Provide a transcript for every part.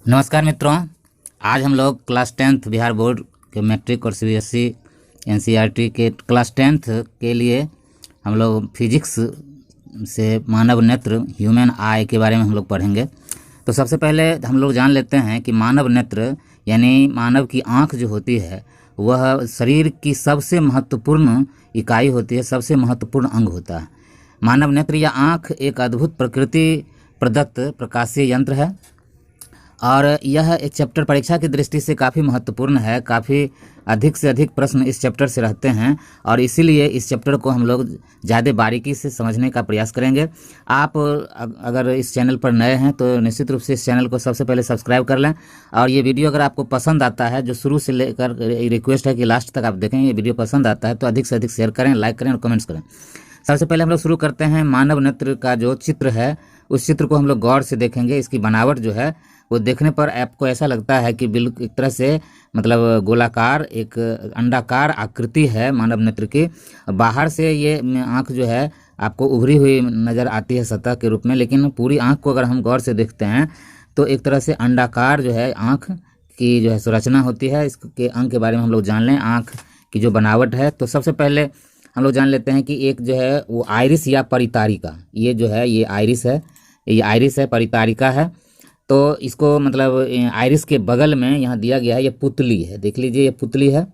नमस्कार मित्रों, आज हम लोग क्लास 10th बिहार बोर्ड के मैट्रिक और सीबीएसई एनसीईआरटी के क्लास 10th के लिए हम लोग फिजिक्स से मानव नेत्र ह्यूमन आई के बारे में हम लोग पढ़ेंगे। तो सबसे पहले हम लोग जान लेते हैं कि मानव नेत्र यानी मानव की आँख जो होती है वह शरीर की सबसे महत्वपूर्ण इकाई होती है, सबसे महत्वपूर्ण अंग होता है। मानव नेत्र या आँख एक अद्भुत प्रकृति प्रदत्त प्रकाशीय यंत्र है और यह एक चैप्टर परीक्षा की दृष्टि से काफ़ी महत्वपूर्ण है। काफ़ी अधिक से अधिक प्रश्न इस चैप्टर से रहते हैं और इसीलिए इस चैप्टर को हम लोग ज़्यादा बारीकी से समझने का प्रयास करेंगे। आप अगर इस चैनल पर नए हैं तो निश्चित रूप से इस चैनल को सबसे पहले सब्सक्राइब कर लें और ये वीडियो अगर आपको पसंद आता है, जो शुरू से लेकर रिक्वेस्ट है कि लास्ट तक आप देखें, ये वीडियो पसंद आता है तो अधिक से अधिक शेयर करें, लाइक करें और कमेंट्स करें। सबसे पहले हम लोग शुरू करते हैं। मानव नेत्र का जो चित्र है उस चित्र को हम लोग गौर से देखेंगे। इसकी बनावट जो है वो देखने पर आपको ऐसा लगता है कि बिल्कुल एक तरह से मतलब गोलाकार, एक अंडाकार आकृति है मानव नेत्र की। बाहर से ये आँख जो है आपको उभरी हुई नज़र आती है सतह के रूप में, लेकिन पूरी आँख को अगर हम गौर से देखते हैं तो एक तरह से अंडाकार जो है आँख की जो है संरचना होती है। इसके अंग के बारे में हम लोग जान लें, आँख की जो बनावट है। तो सबसे पहले हम लोग जान लेते हैं कि एक जो है वो आइरिस या परितारिका, ये जो है ये आइरिस है, ये आइरिस है, परितारिका है। तो इसको मतलब आइरिस के बगल में यहाँ दिया गया है, ये पुतली है, देख लीजिए ये पुतली है,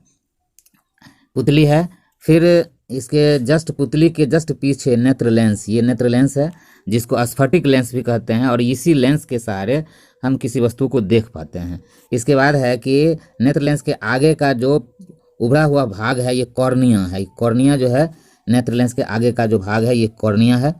पुतली है। फिर इसके जस्ट पुतली के जस्ट पीछे नेत्र लेंस, ये नेत्र लेंस है जिसको स्फटिक लेंस भी कहते हैं और इसी लेंस के सहारे हम किसी वस्तु को देख पाते हैं। इसके बाद है कि नेत्र लेंस के आगे का जो उभरा हुआ भाग है ये कॉर्निया है। कॉर्निया जो है नेत्र लेंस के आगे का जो भाग है ये कॉर्निया है।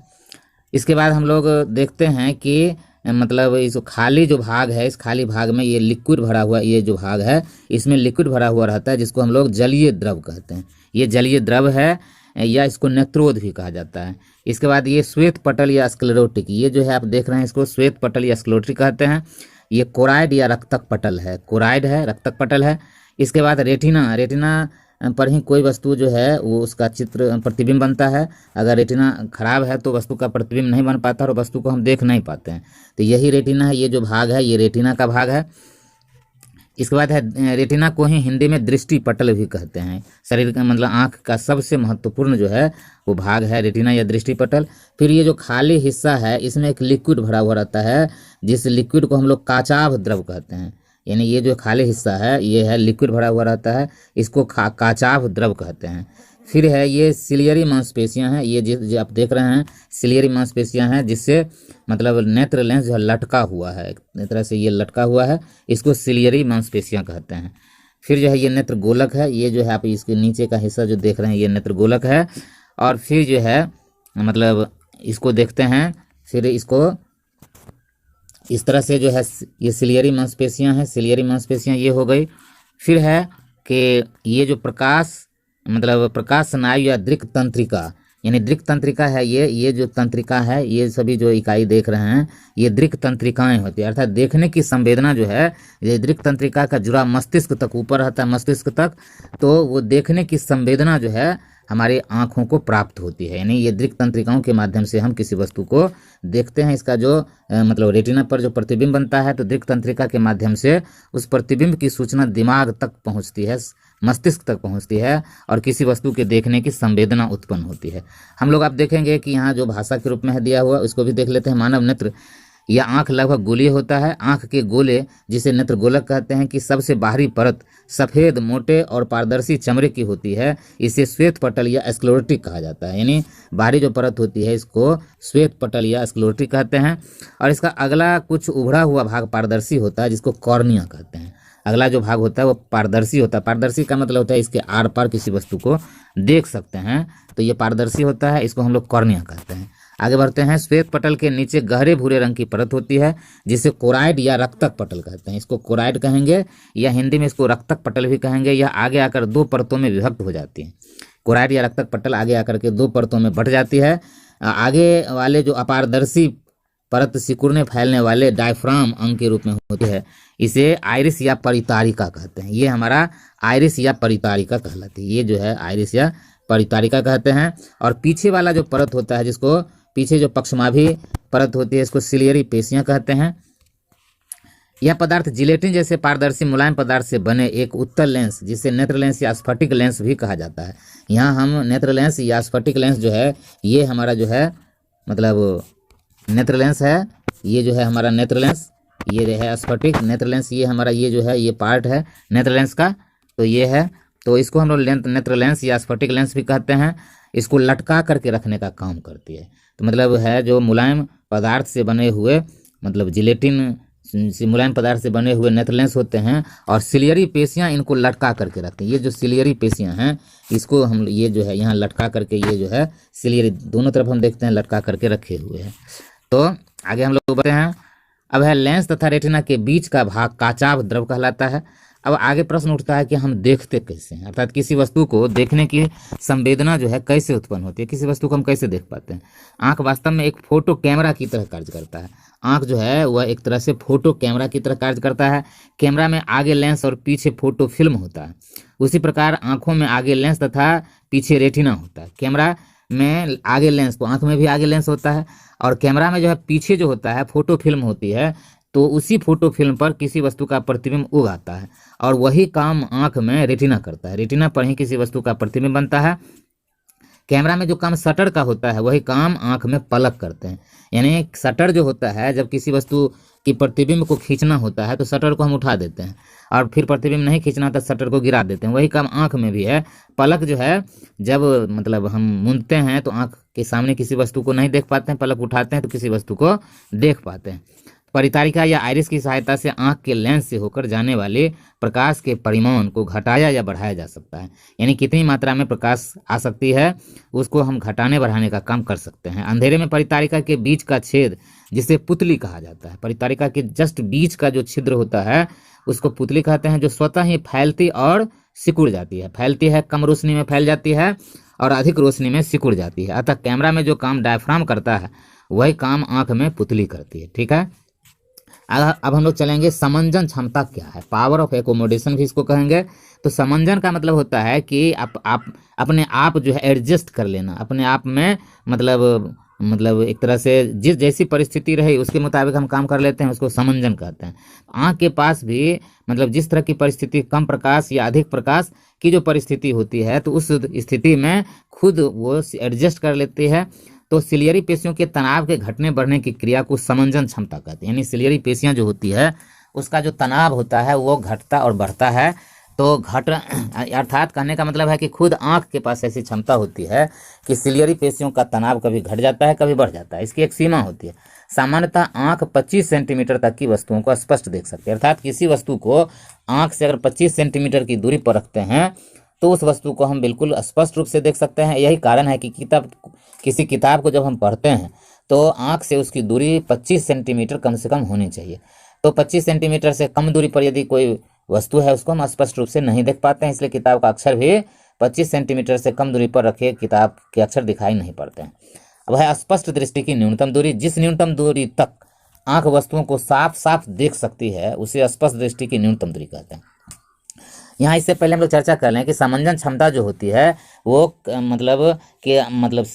इसके बाद हम लोग देखते हैं कि मतलब इस खाली जो भाग है, इस खाली भाग में ये लिक्विड भरा हुआ, ये जो भाग है इसमें लिक्विड भरा हुआ रहता है जिसको हम लोग जलीय द्रव कहते हैं। ये जलीय द्रव है या इसको नेत्रोद भी कहा जाता है। इसके बाद ये श्वेत पटल या स्क्लेरोटिक, ये जो है आप देख रहे हैं इसको श्वेत पटल या स्क्लेरोटिक कहते हैं। ये कोराइड या रक्तक पटल है, कोराइड है, रक्तक पटल है। इसके बाद रेटिना, रेटिना पर ही कोई वस्तु जो है वो उसका चित्र प्रतिबिंब बनता है। अगर रेटिना खराब है तो वस्तु का प्रतिबिंब नहीं बन पाता और वस्तु को हम देख नहीं पाते हैं। तो यही रेटिना है, ये जो भाग है ये रेटिना का भाग है। इसके बाद है रेटिना को ही हिंदी में दृष्टि पटल भी कहते हैं। शरीर का मतलब आँख का सबसे महत्वपूर्ण जो है वो भाग है रेटिना या दृष्टि पटल। फिर ये जो खाली हिस्सा है इसमें एक लिक्विड भरा हुआ रहता है, जिस लिक्विड को हम लोग काचाभ द्रव कहते हैं। यानी ये जो खाली हिस्सा है ये है लिक्विड भरा हुआ रहता है, इसको काचाभ द्रव कहते हैं। फिर है ये सिलियरी मांसपेशियां हैं, ये जो आप देख रहे हैं सिलियरी मांसपेशियां हैं जिससे मतलब नेत्र लेंस जो है लटका हुआ है, एक तरह से ये लटका हुआ है, इसको सिलियरी मांसपेशियां कहते हैं। फिर जो है ये नेत्र गोलक है, ये जो है आप इसके नीचे का हिस्सा जो देख रहे हैं ये नेत्र गोलक है। और फिर जो है मतलब इसको देखते हैं, फिर इसको इस तरह से जो है ये सिलियरी मांसपेशियां हैं, सिलियरी मांसपेशियां ये हो गई। फिर है कि ये जो प्रकाश मतलब प्रकाश स्नायु या दृक् तंत्रिका, यानी दृक् तंत्रिका है, ये जो तंत्रिका है, ये सभी जो इकाई देख रहे हैं ये दृक् तंत्रिकाएं होती है। अर्थात देखने की संवेदना जो है ये दृक् तंत्रिका का जुड़ा मस्तिष्क तक ऊपर रहता है, मस्तिष्क तक, तो वो देखने की संवेदना जो है हमारी आँखों को प्राप्त होती है। यानी ये दृक् तंत्रिकाओं के माध्यम से हम किसी वस्तु को देखते हैं। इसका जो मतलब रेटिना पर जो प्रतिबिंब बनता है तो दृक् तंत्रिका के माध्यम से उस प्रतिबिंब की सूचना दिमाग तक पहुंचती है, मस्तिष्क तक पहुंचती है और किसी वस्तु के देखने की संवेदना उत्पन्न होती है। हम लोग आप देखेंगे कि यहाँ जो भाषा के रूप में है दिया हुआ उसको भी देख लेते हैं। मानव नेत्र यह आँख लगभग गोलीय होता है। आँख के गोले जिसे नेत्र गोलक कहते हैं कि सबसे बाहरी परत सफ़ेद, मोटे और पारदर्शी चमड़े की होती है। इसे श्वेत पटल या स्क्लेरोटिक कहा जाता है। यानी बाहरी जो परत होती है इसको श्वेत पटल या स्क्लेरोटिक कहते हैं। और इसका अगला कुछ उभरा हुआ भाग पारदर्शी होता है जिसको कॉर्निया कहते हैं। अगला जो भाग होता है वो पारदर्शी होता है। पारदर्शी का मतलब होता है इसके आर पार किसी वस्तु को देख सकते हैं, तो ये पारदर्शी होता है, इसको हम लोग कॉर्निया कहते हैं। आगे बढ़ते हैं। श्वेत पटल के नीचे गहरे भूरे रंग की परत होती है जिसे कोराइड या रक्तक पटल कहते हैं। इसको कोराइड कहेंगे या हिंदी में इसको रक्तक पटल भी कहेंगे। यह आगे आकर दो परतों में विभक्त हो जाती है। कोराइड या रक्तक पटल आगे आकर के दो परतों में बढ़ जाती है। आगे वाले जो अपारदर्शी परत सिकुड़ने फैलने वाले डायफ्राम अंग के रूप में होती है, इसे आइरिस या परितारिका कहते हैं। ये हमारा आइरिस या परितारिका कहलाती है। ये जो है आइरिस या परितारिका कहते हैं। और पीछे वाला जो परत होता है, जिसको पीछे जो पक्षमाभी परत होती है, इसको सिलियरी पेशियां कहते हैं। यह पदार्थ जिलेटिन जैसे पारदर्शी मुलायम पदार्थ से बने एक उत्तल लेंस जिसे नेत्र लेंस या स्फटिक लेंस भी कहा जाता है। यहाँ हम नेत्र लेंस या स्फटिक लेंस जो है ये हमारा जो है मतलब नेत्र लेंस है, ये जो है हमारा नेत्र लेंस, ये है स्फटिक नेत्र लेंस, ये हमारा ये जो है ये पार्ट है नेत्र लेंस का, तो ये है, तो इसको हम लोग नेत्र लेंस या स्फटिक लेंस भी कहते हैं। इसको लटका करके रखने का काम करती है। तो मतलब है जो मुलायम पदार्थ से बने हुए मतलब जिलेटिन से मुलायम पदार्थ से बने हुए नेत्र लेंस होते हैं और सिलियरी पेशियां इनको लटका करके रखते हैं। ये जो सिलियरी पेशियां हैं इसको हम ये जो है यहाँ लटका करके ये जो है सिलियरी दोनों तरफ हम देखते हैं लटका करके रखे हुए हैं। तो आगे हम लोग बढ़ते हैं। अब है लेंस तथा रेटिना के बीच का भाग काचाभ द्रव कहलाता है। अब आगे प्रश्न उठता है कि हम देखते कैसे हैं, अर्थात किसी वस्तु को देखने की संवेदना जो है कैसे उत्पन्न होती है, किसी वस्तु को हम कैसे देख पाते हैं। आंख वास्तव में एक फोटो कैमरा की तरह कार्य करता है। आंख जो है वह एक तरह से फोटो कैमरा की तरह कार्य करता है। कैमरा में आगे लेंस और पीछे फोटो फिल्म होता है। उसी प्रकार आंखों में आगे लेंस तथा पीछे रेटिना होता है। कैमरा में आगे लेंस तो आंख में भी आगे लेंस होता है और कैमरा में जो है पीछे जो होता है फोटो फिल्म होती है। तो उसी फोटो फिल्म पर किसी वस्तु का प्रतिबिंब उगाता है और वही काम आंख में रेटिना करता है। रेटिना पर ही किसी वस्तु का प्रतिबिंब बनता है। कैमरा में जो काम शटर का होता है वही काम आंख में पलक करते हैं। यानी शटर जो होता है जब किसी वस्तु की प्रतिबिंब को खींचना होता है तो शटर को हम उठा देते हैं और फिर प्रतिबिंब नहीं खींचना तो शटर को गिरा देते हैं। वही काम आंख में भी है। पलक जो है जब मतलब हम मूंदते हैं तो आंख के सामने किसी वस्तु को नहीं देख पाते हैं, पलक उठाते हैं तो किसी वस्तु को देख पाते हैं। परितारिका या आइरिस की सहायता से आंख के लेंस से होकर जाने वाले प्रकाश के परिमाण को घटाया या बढ़ाया जा सकता है। यानी कितनी मात्रा में प्रकाश आ सकती है उसको हम घटाने बढ़ाने का काम कर सकते हैं। अंधेरे में परितारिका के बीच का छेद जिसे पुतली कहा जाता है, परितारिका के जस्ट बीच का जो छिद्र होता है उसको पुतली कहते हैं, जो स्वतः ही फैलती और सिकुड़ जाती है। फैलती है कम रोशनी में फैल जाती है और अधिक रोशनी में सिकुड़ जाती है। अतः कैमरा में जो काम डायफ्राम करता है वही काम आंख में पुतली करती है। ठीक है। अब हम लोग चलेंगे समंजन क्षमता क्या है, पावर ऑफ एकोमोडेशन भी इसको कहेंगे। तो समंजन का मतलब होता है कि आप अपने आप जो है एडजस्ट कर लेना अपने आप में, मतलब एक तरह से जिस जैसी परिस्थिति रही उसके मुताबिक हम काम कर लेते हैं, उसको समंजन कहते हैं। आँख के पास भी मतलब जिस तरह की परिस्थिति कम प्रकाश या अधिक प्रकाश की जो परिस्थिति होती है तो उस स्थिति में खुद वो एडजस्ट कर लेती है। तो सिलियरी पेशियों के तनाव के घटने बढ़ने की क्रिया को समंजन क्षमता कहते हैं। यानी सिलियरी पेशियां जो होती है उसका जो तनाव होता है वो घटता और बढ़ता है। तो अर्थात कहने का मतलब है कि खुद आंख के पास ऐसी क्षमता होती है कि सिलियरी पेशियों का तनाव कभी घट जाता है कभी बढ़ जाता है। इसकी एक सीमा होती है। सामान्यतः आंख 25 सेंटीमीटर तक की वस्तुओं को स्पष्ट देख सकते हैं। अर्थात किसी वस्तु को आंख से अगर 25 सेंटीमीटर की दूरी पर रखते हैं तो उस वस्तु को हम बिल्कुल स्पष्ट रूप से देख सकते हैं। यही कारण है कि किसी किताब को जब हम पढ़ते हैं तो आंख से उसकी दूरी 25 सेंटीमीटर कम से कम होनी चाहिए। तो 25 सेंटीमीटर से कम दूरी पर यदि कोई वस्तु है उसको हम स्पष्ट रूप से नहीं देख पाते हैं। इसलिए किताब का अक्षर भी 25 सेंटीमीटर से कम दूरी पर रखे किताब के अक्षर दिखाई नहीं पड़ते हैं। अब है स्पष्ट दृष्टि की न्यूनतम दूरी। जिस न्यूनतम दूरी तक आंख वस्तुओं को साफ साफ देख सकती है उसे स्पष्ट दृष्टि की न्यूनतम दूरी कहते हैं। यहाँ इससे पहले हम लोग चर्चा कर लें कि समंजन क्षमता जो होती है वो मतलब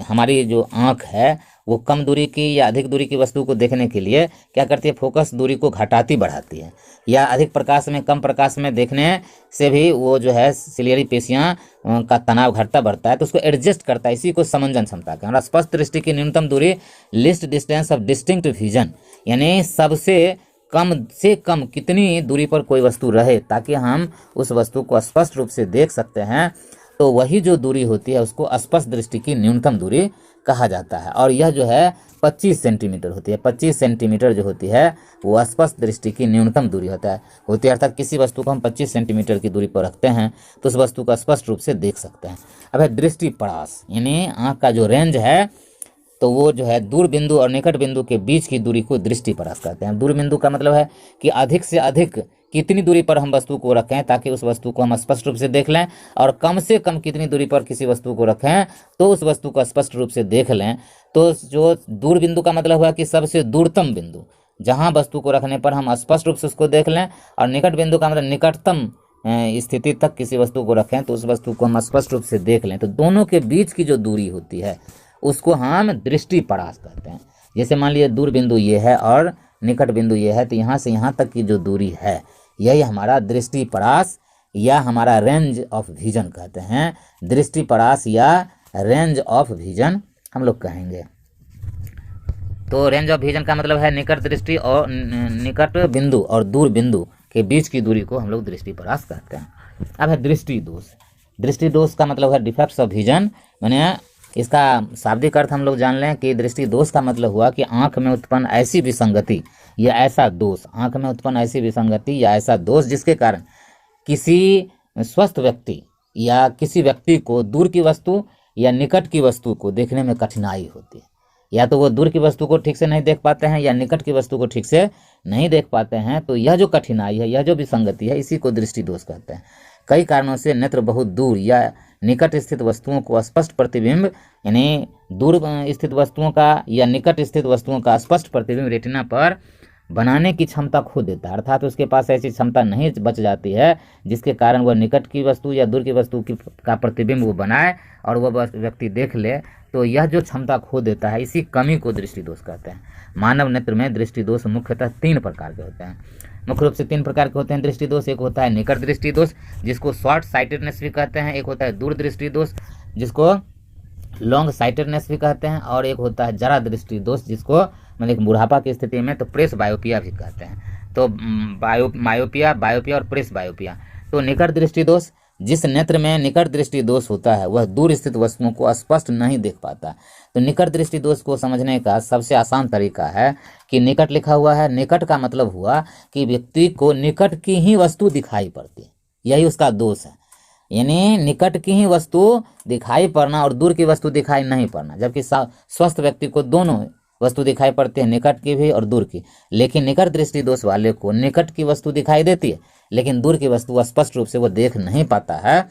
हमारी जो आँख है वो कम दूरी की या अधिक दूरी की वस्तु को देखने के लिए क्या करती है, फोकस दूरी को घटाती बढ़ाती है। या अधिक प्रकाश में कम प्रकाश में देखने से भी वो जो है सिलियरी पेशियां का तनाव घटता बढ़ता है तो उसको एडजस्ट करता है। इसी को समंजन क्षमता कहते हैं। और स्पष्ट दृष्टि की न्यूनतम दूरी list distance of distinct vision, यानी सबसे कम से कम कितनी दूरी पर कोई वस्तु रहे ताकि हम उस वस्तु को स्पष्ट रूप से देख सकते हैं, तो वही जो दूरी होती है उसको स्पष्ट दृष्टि की न्यूनतम दूरी कहा जाता है। और यह जो है 25 सेंटीमीटर होती है। 25 सेंटीमीटर जो होती है वो स्पष्ट दृष्टि की न्यूनतम दूरी होती है। अर्थात किसी वस्तु को हम 25 सेंटीमीटर की दूरी पर रखते हैं तो उस वस्तु को स्पष्ट रूप से देख सकते हैं। अब है दृष्टि परास, यानी आँख का जो रेंज है तो वो जो है दूर बिंदु और निकट बिंदु के बीच की दूरी को दृष्टि परास कहते हैं। दूर बिंदु का मतलब है कि अधिक से अधिक कितनी दूरी पर हम वस्तु को रखें ताकि उस वस्तु को हम स्पष्ट रूप से देख लें, और कम से कम कितनी दूरी पर किसी वस्तु को रखें तो उस वस्तु को स्पष्ट रूप से देख लें। तो जो दूर बिंदु का मतलब हुआ कि सबसे दूरतम बिंदु जहाँ वस्तु को रखने पर हम स्पष्ट रूप से उसको देख लें, और निकट बिंदु का मतलब निकटतम स्थिति तक किसी वस्तु को रखें तो उस वस्तु को हम स्पष्ट रूप से देख लें। तो दोनों के बीच की जो दूरी होती है उसको हम दृष्टि परास कहते हैं। जैसे मान लीजिए दूर बिंदु ये है और निकट बिंदु ये है, तो यहाँ से यहाँ तक की जो दूरी है यही हमारा दृष्टिपरास या हमारा रेंज ऑफ विजन कहते हैं। दृष्टिपरास या रेंज ऑफ विजन हम लोग कहेंगे। तो रेंज ऑफ विजन का मतलब है निकट दृष्टि और निकट बिंदु और दूर बिंदु के बीच की दूरी को हम लोग दृष्टिपरास कहते हैं। अब है दृष्टि दोष। दृष्टि दोष का मतलब है डिफेक्ट्स ऑफ विजन। मैंने इसका शाब्दिक अर्थ हम लोग जान लें कि दृष्टि दोष का मतलब हुआ कि आंख में उत्पन्न ऐसी विसंगति या ऐसा दोष, आंख में उत्पन्न ऐसी विसंगति या ऐसा दोष जिसके कारण किसी स्वस्थ व्यक्ति या किसी व्यक्ति को दूर की वस्तु या निकट की वस्तु को देखने में कठिनाई होती है। या तो वो दूर की वस्तु को ठीक से नहीं देख पाते हैं या निकट की वस्तु को ठीक से नहीं देख पाते हैं। तो यह जो कठिनाई है, यह जो विसंगति है, इसी को दृष्टि दोष कहते हैं। कई कारणों से नेत्र बहुत दूर या निकट स्थित वस्तुओं को स्पष्ट प्रतिबिंब, यानी दूर स्थित वस्तुओं का या निकट स्थित वस्तुओं का स्पष्ट प्रतिबिंब रेटिना पर बनाने की क्षमता खो देता है। अर्थात उसके पास ऐसी क्षमता नहीं बच जाती है जिसके कारण वह निकट की वस्तु या दूर की वस्तु का प्रतिबिंब वो बनाए और वह व्यक्ति देख ले। तो यह जो क्षमता खो देता है, इसी कमी को दृष्टि दोष कहते हैं। मानव नेत्र में दृष्टि दोष मुख्यतः 3 प्रकार के होते हैं। मुख्य रूप से 3 प्रकार के होते हैं दृष्टि दोष। एक होता है निकट दृष्टि दोष, जिसको शॉर्ट साइटेडनेस भी कहते हैं। एक होता है दूर दृष्टि दोष, जिसको लॉन्ग साइटेडनेस भी कहते हैं। और एक होता है जरा दृष्टि दोष, जिसको मतलब बुढ़ापा की स्थिति में तो प्रेस बायोपिया भी कहते हैं। तो मायोपिया, बायोपिया और प्रेस बायोपिया। तो निकट दृष्टि दोष, जिस नेत्र में निकट दृष्टि दोष होता है वह दूर स्थित वस्तुओं को स्पष्ट नहीं देख पाता। तो निकट दृष्टि दोष को समझने का सबसे आसान तरीका है कि निकट लिखा हुआ है, निकट का मतलब हुआ कि व्यक्ति को निकट की ही वस्तु दिखाई पड़ती है, यही उसका दोष है। यानी निकट की ही वस्तु दिखाई पड़ना और दूर की वस्तु दिखाई नहीं पड़ना। जबकि स्वस्थ व्यक्ति को दोनों वस्तु दिखाई पड़ती है, निकट की भी और दूर की। लेकिन निकट दृष्टि दोष वाले को निकट की वस्तु दिखाई देती है लेकिन दूर की वस्तु स्पष्ट रूप से वो देख नहीं पाता है।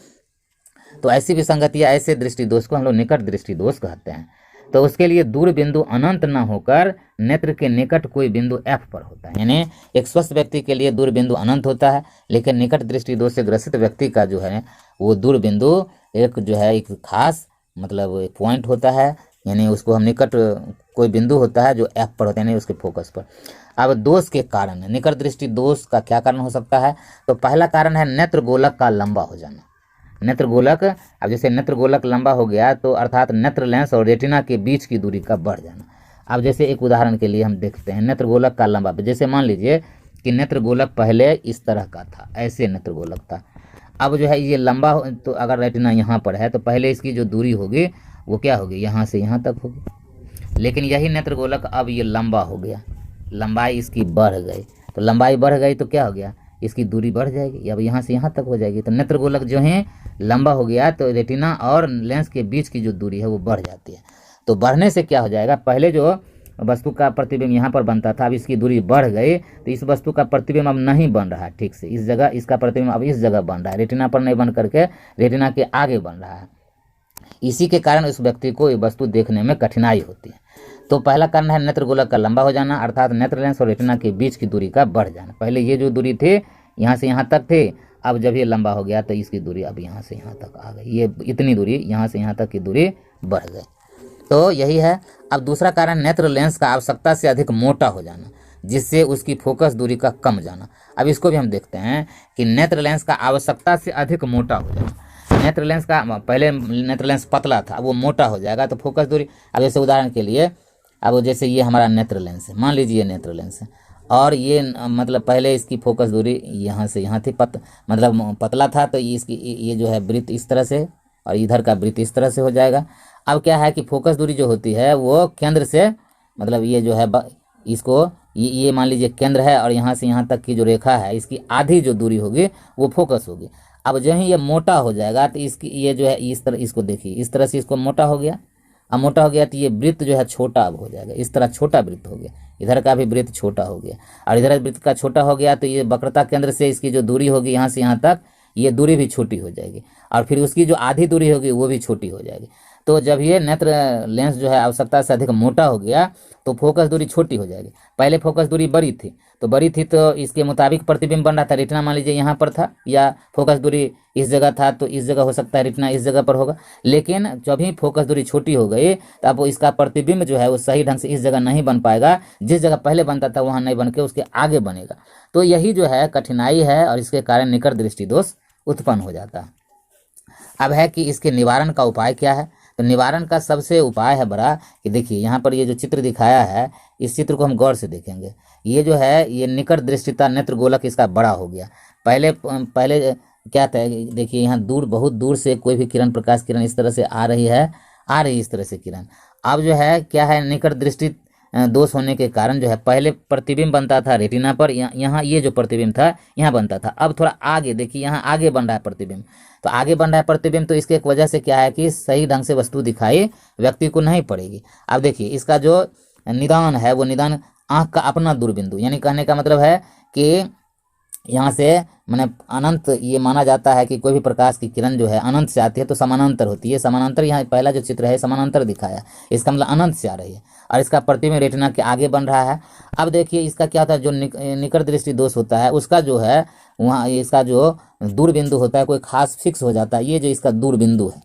तो ऐसी विसंगति या ऐसे दृष्टि दोष को हम लोग निकट दृष्टि दोष कहते हैं। तो उसके लिए दूर बिंदु अनंत न होकर नेत्र के निकट कोई बिंदु F पर होता है। यानी एक स्वस्थ व्यक्ति के लिए दूर बिंदु अनंत होता है, लेकिन निकट दृष्टि दोष से ग्रसित व्यक्ति का जो है वो दूर बिंदु एक जो है एक खास मतलब एक पॉइंट होता है। यानी उसको हम निकट कोई बिंदु होता है जो F पर होता है, यानी उसके फोकस पर। अब दोष के कारण, निकट दृष्टि दोष का क्या कारण हो सकता है? तो पहला कारण है नेत्र गोलक का लंबा हो जाना। नेत्र गोलक, अब जैसे नेत्र गोलक लंबा हो गया तो अर्थात नेत्र लेंस और रेटिना के बीच की दूरी का बढ़ जाना। अब जैसे एक उदाहरण के लिए हम देखते हैं नेत्र गोलक का लंबा। जैसे मान लीजिए कि नेत्र गोलक पहले इस तरह का था, ऐसे नेत्र गोलक था। अब जो है ये लंबा हो, तो अगर रेटिना यहाँ पर है तो पहले इसकी जो दूरी होगी वो क्या होगी, यहाँ से यहाँ तक होगी। लेकिन यही नेत्र गोलक अब ये लंबा हो गया, लंबाई इसकी बढ़ गई। तो लंबाई बढ़ गई तो क्या हो गया, इसकी दूरी बढ़ जाएगी, अब यहाँ से यहाँ तक हो जाएगी। तो नेत्र गोलक जो है लंबा हो गया तो रेटिना और लेंस के बीच की जो दूरी है वो बढ़ जाती है। तो बढ़ने से क्या हो जाएगा, पहले जो वस्तु का प्रतिबिंब यहाँ पर बनता था अब इसकी दूरी बढ़ गई तो इस वस्तु का प्रतिबिंब अब नहीं बन रहा है ठीक से। इस जगह इसका प्रतिबिंब अब इस जगह बन रहा है, रेटिना पर नहीं बन करके रेटिना के आगे बन रहा है। इसी के कारण उस व्यक्ति को ये वस्तु देखने में कठिनाई होती है। तो पहला कारण है नेत्र गोलक का लंबा हो जाना, अर्थात नेत्र लेंस और रेटिना के बीच की दूरी का बढ़ जाना। पहले ये जो दूरी थे यहाँ से यहाँ तक थे, अब जब ये लंबा हो गया तो इसकी दूरी अब यहाँ से यहाँ तक आ गई, ये इतनी दूरी यहाँ से यहाँ तक की दूरी बढ़ गई। तो यही है। अब दूसरा कारण नेत्र लेंस का आवश्यकता से अधिक मोटा हो जाना, जिससे उसकी फोकस दूरी का कम जाना। अब इसको भी हम देखते हैं कि नेत्र लेंस का आवश्यकता से अधिक मोटा हो जाना। नेत्र लेंस का पहले नेत्र लेंस पतला था, वो मोटा हो जाएगा तो फोकस दूरी। अब जैसे उदाहरण के लिए, अब जैसे ये हमारा नेत्र लेंस है, मान लीजिए नेत्र लेंस है और ये मतलब पहले इसकी फोकस दूरी यहाँ से यहाँ थी, मतलब पतला था तो इसकी ये जो है वृत्त इस तरह से और इधर का वृत्त इस तरह से हो जाएगा। अब क्या है कि फोकस दूरी जो होती है वो केंद्र से, मतलब ये जो है इसको ये मान लीजिए केंद्र है और यहाँ से यहाँ तक की जो रेखा है इसकी आधी जो दूरी होगी वो फोकस होगी। अब जो है ये मोटा हो जाएगा तो इसकी ये जो है इस तरह, इसको देखिए इस तरह से इसको मोटा हो गया। अब मोटा हो गया तो ये वृत्त जो है छोटा अब हो जाएगा, इस तरह छोटा वृत्त हो गया, इधर का भी वृत्त छोटा हो गया और इधर वृत्त का छोटा हो गया तो ये वक्रता केंद्र से इसकी जो दूरी होगी यहाँ से यहाँ तक, ये दूरी भी छोटी हो जाएगी और फिर उसकी जो आधी दूरी होगी वो भी छोटी हो जाएगी। तो जब ये नेत्र लेंस जो है आवश्यकता से अधिक मोटा हो गया तो फोकस दूरी छोटी हो जाएगी। पहले फोकस दूरी बड़ी थी तो इसके मुताबिक प्रतिबिंब बन रहा था। रेटिना मान लीजिए यहाँ पर था या फोकस दूरी इस जगह था तो इस जगह हो सकता है रेटिना इस जगह पर होगा। लेकिन जब ही फोकस दूरी छोटी हो गई तो अब इसका प्रतिबिंब जो है वो सही ढंग से इस जगह नहीं बन पाएगा, जिस जगह पहले बनता था वहाँ नहीं बन के उसके आगे बनेगा। तो यही जो है कठिनाई है और इसके कारण निकट दृष्टि दोष उत्पन्न हो जाता है। अब है कि इसके निवारण का उपाय क्या है। तो निवारण का सबसे उपाय है बड़ा कि देखिए यहाँ पर ये जो चित्र दिखाया है इस चित्र को हम गौर से देखेंगे। ये जो है ये निकट दृष्टिता नेत्र गोलक इसका बड़ा हो गया। पहले क्या था, देखिए यहाँ दूर बहुत दूर से कोई भी किरण प्रकाश किरण इस तरह से आ रही इस तरह से किरण। अब जो है क्या है निकट दृष्टि दोष होने के कारण जो है पहले प्रतिबिंब बनता था रेटिना पर, यहाँ ये जो प्रतिबिंब था यहाँ बनता था। अब थोड़ा आगे देखिए यहाँ आगे बन रहा है प्रतिबिंब, तो आगे बन रहा है प्रतिबिंब तो इसके एक वजह से क्या है कि सही ढंग से वस्तु दिखाई व्यक्ति को नहीं पड़ेगी। अब देखिए इसका जो निदान है वो निदान आँख का अपना दूरबिंदु, यानी कहने का मतलब है कि यहाँ से मैंने अनंत ये माना जाता है कि कोई भी प्रकाश की किरण जो है अनंत से आती है तो समानांतर होती है। समानांतर यहाँ पहला जो चित्र है समानांतर दिखाया, इसका मतलब अनंत से आ रही है और इसका प्रतिबिंब रेटिना के आगे बन रहा है। अब देखिए इसका क्या होता है, जो निकट दृष्टि दोष होता है उसका जो है वहाँ इसका जो दूर बिंदु होता है कोई खास फिक्स हो जाता है। ये जो इसका दूर बिंदु है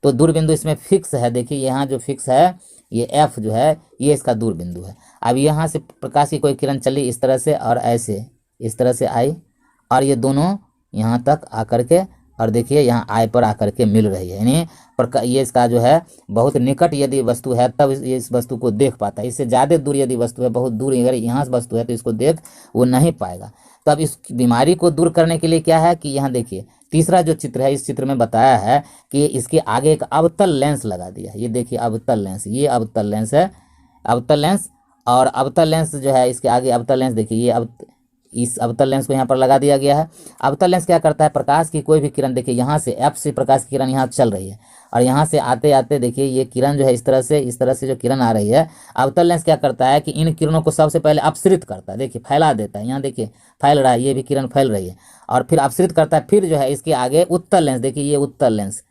तो दूर बिंदु इसमें फिक्स है। देखिए यहाँ जो फिक्स है ये एफ जो है ये इसका दूर बिंदु है। अब यहाँ से प्रकाश की कोई किरण चली इस तरह से और ऐसे इस तरह से आई और ये दोनों यहाँ तक आकर के और देखिए यहाँ आई पर आकर के मिल रही है, यानी ये इसका जो है बहुत निकट यदि वस्तु है तब ये इस वस्तु को देख पाता है। इससे ज़्यादा दूर यदि वस्तु है, बहुत दूर अगर यहाँ से वस्तु है तो इसको देख वो नहीं पाएगा। तो अब इस बीमारी को दूर करने के लिए क्या है कि यहाँ देखिए तीसरा जो चित्र है इस चित्र में बताया है कि इसके आगे एक अवतल लेंस लगा दिया है। ये देखिए अवतल लेंस, ये अवतल लेंस है, अवतल लेंस। और अवतल लेंस जो है इसके आगे अवतल लेंस देखिए ये इस अवतल लेंस को यहाँ पर लगा दिया गया है। अवतल लेंस क्या करता है, प्रकाश की कोई भी किरण देखिए यहाँ से एफ से प्रकाश की किरण यहाँ चल रही है और यहाँ से आते आते देखिए ये किरण जो है इस तरह से जो किरण आ रही है, अवतल लेंस क्या करता है कि इन किरणों को सबसे पहले अपसृत करता है। देखिए फैला देता है, यहाँ देखिए फैल रहा है, ये भी किरण फैल रही है और फिर अपसृत करता है। फिर जो है इसके आगे उत्तल लेंस, देखिए ये उत्तल लेंस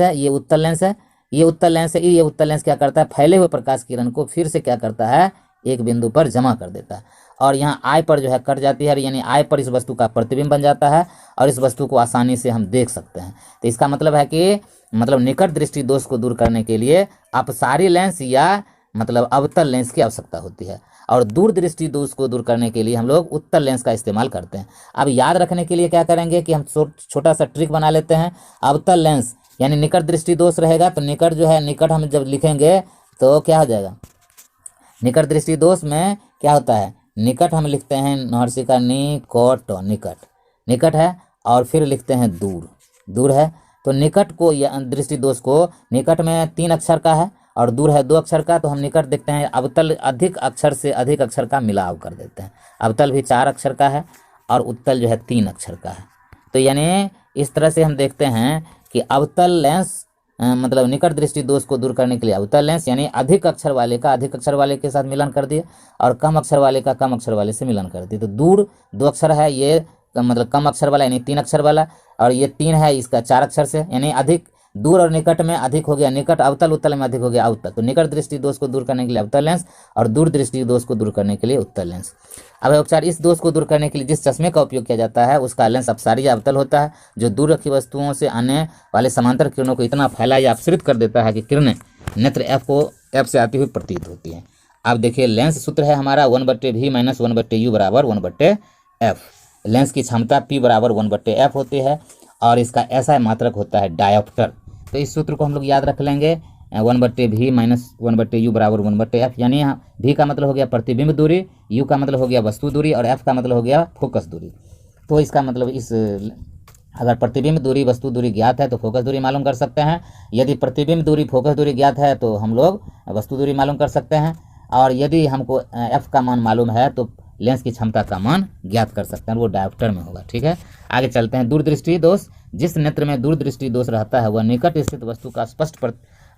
है, ये उत्तल लेंस है, ये उत्तल लेंस है। ये उत्तल लेंस क्या करता है, फैले हुए प्रकाश किरण को फिर से क्या करता है एक बिंदु पर जमा कर देता है और यहाँ आई पर जो है कट जाती है, यानी आई पर इस वस्तु का प्रतिबिंब बन जाता है और इस वस्तु को आसानी से हम देख सकते हैं। तो इसका मतलब है कि निकट दृष्टि दोष को दूर करने के लिए अपसारी लेंस या अवतल लेंस की आवश्यकता होती है और दूर दृष्टि दोष को दूर करने के लिए हम लोग उत्तल लेंस का इस्तेमाल करते हैं। अब याद रखने के लिए क्या करेंगे कि हम छोटा सा ट्रिक बना लेते हैं। अवतल लेंस यानी निकट दृष्टि दोष रहेगा तो निकट जो है निकट हम जब लिखेंगे तो क्या हो जाएगा, निकट दृष्टि दोष में क्या होता है, निकट हम लिखते हैं नहर्षि का निकट, निकट है और फिर लिखते हैं दूर है। तो निकट को या दृष्टि दोष को निकट में 3 अक्षर का है और दूर है 2 अक्षर का, तो हम निकट देखते हैं अवतल अधिक अक्षर से अधिक अक्षर का मिलाव कर देते हैं। अवतल भी 4 अक्षर का है और उत्तल जो है 3 अक्षर का है। तो यानी इस तरह से हम देखते हैं कि अवतल लेंस निकट दृष्टि दोष को दूर करने के लिए अवतल लेंस यानी अधिक अक्षर वाले का अधिक अक्षर वाले के साथ मिलन कर दिए और कम अक्षर वाले का कम अक्षर वाले से मिलन कर दिए। तो दूर 2 अक्षर है, ये कम अक्षर वाला यानी 3 अक्षर वाला और ये 3 है इसका 4 अक्षर से, यानी अधिक दूर और निकट में अधिक हो गया निकट, अवतल उत्तल में अधिक हो गया अवतल। तो निकट दृष्टि दोष को दूर करने के लिए अवतल लेंस और दूर दृष्टि दोष को दूर करने के लिए उत्तल लेंस। अब उपचार, इस दोष को दूर करने के लिए जिस चश्मे का उपयोग किया जाता है उसका लेंस अपसारी या अवतल होता है, जो दूर रखी वस्तुओं से आने वाले समांतर किरणों को इतना फैला या अपसृत कर देता है कि किरणें नेत्र एफ से आती हुई प्रतीत होती हैं। अब देखिए लेंस सूत्र है हमारा 1/v - 1/u बराबर 1/f। लेंस की क्षमता p बराबर 1/f होती है और इसका SI मात्रक होता है डायोप्टर। तो इस सूत्र को हम लोग याद रख लेंगे 1/v - 1/u बराबर 1/f, यानी यहाँ v का मतलब हो गया प्रतिबिंब दूरी, u का मतलब हो गया वस्तु दूरी और f का मतलब हो गया फोकस दूरी। तो इसका मतलब इस अगर प्रतिबिंब दूरी वस्तु दूरी ज्ञात है तो फोकस दूरी मालूम कर सकते हैं, यदि प्रतिबिंब दूरी फोकस दूरी ज्ञात है तो हम लोग वस्तु दूरी मालूम कर सकते हैं, और यदि हमको f का मान मालूम है तो लेंस की क्षमता का मान ज्ञात कर सकते हैं, वो डायोप्टर में होगा। ठीक है, आगे चलते हैं। दूरदृष्टि दोष, जिस नेत्र में दूरदृष्टि दोष रहता है वह निकट स्थित वस्तु का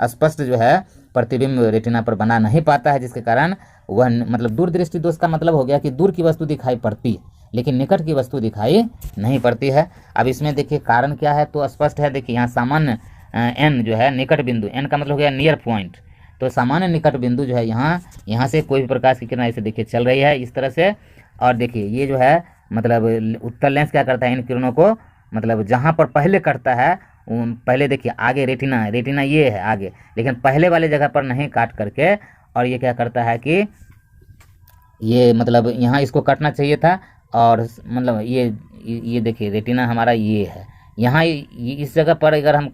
स्पष्ट जो है प्रतिबिंब रेटिना पर बना नहीं पाता है, जिसके कारण वह दूरदृष्टि दोष का मतलब हो गया कि दूर की वस्तु दिखाई पड़ती है लेकिन निकट की वस्तु दिखाई नहीं पड़ती है। अब इसमें देखिए कारण क्या है तो स्पष्ट है। देखिए यहाँ सामान्य एन जो है निकट बिंदु, एन का मतलब हो गया नियर पॉइंट, तो सामान्य निकट बिंदु जो है यहाँ से कोई भी प्रकाश की किरण ऐसे देखिए चल रही है इस तरह से, और देखिए ये जो है मतलब उत्तल लेंस क्या करता है, इन किरणों को मतलब जहाँ पर पहले कटता है पहले देखिए आगे रेटिना है, रेटिना ये है आगे, लेकिन पहले वाले जगह पर नहीं काट करके, और ये क्या करता है कि ये मतलब यहाँ इसको काटना चाहिए था, और मतलब ये देखिए रेटिना हमारा ये है, यहाँ इस जगह पर अगर हम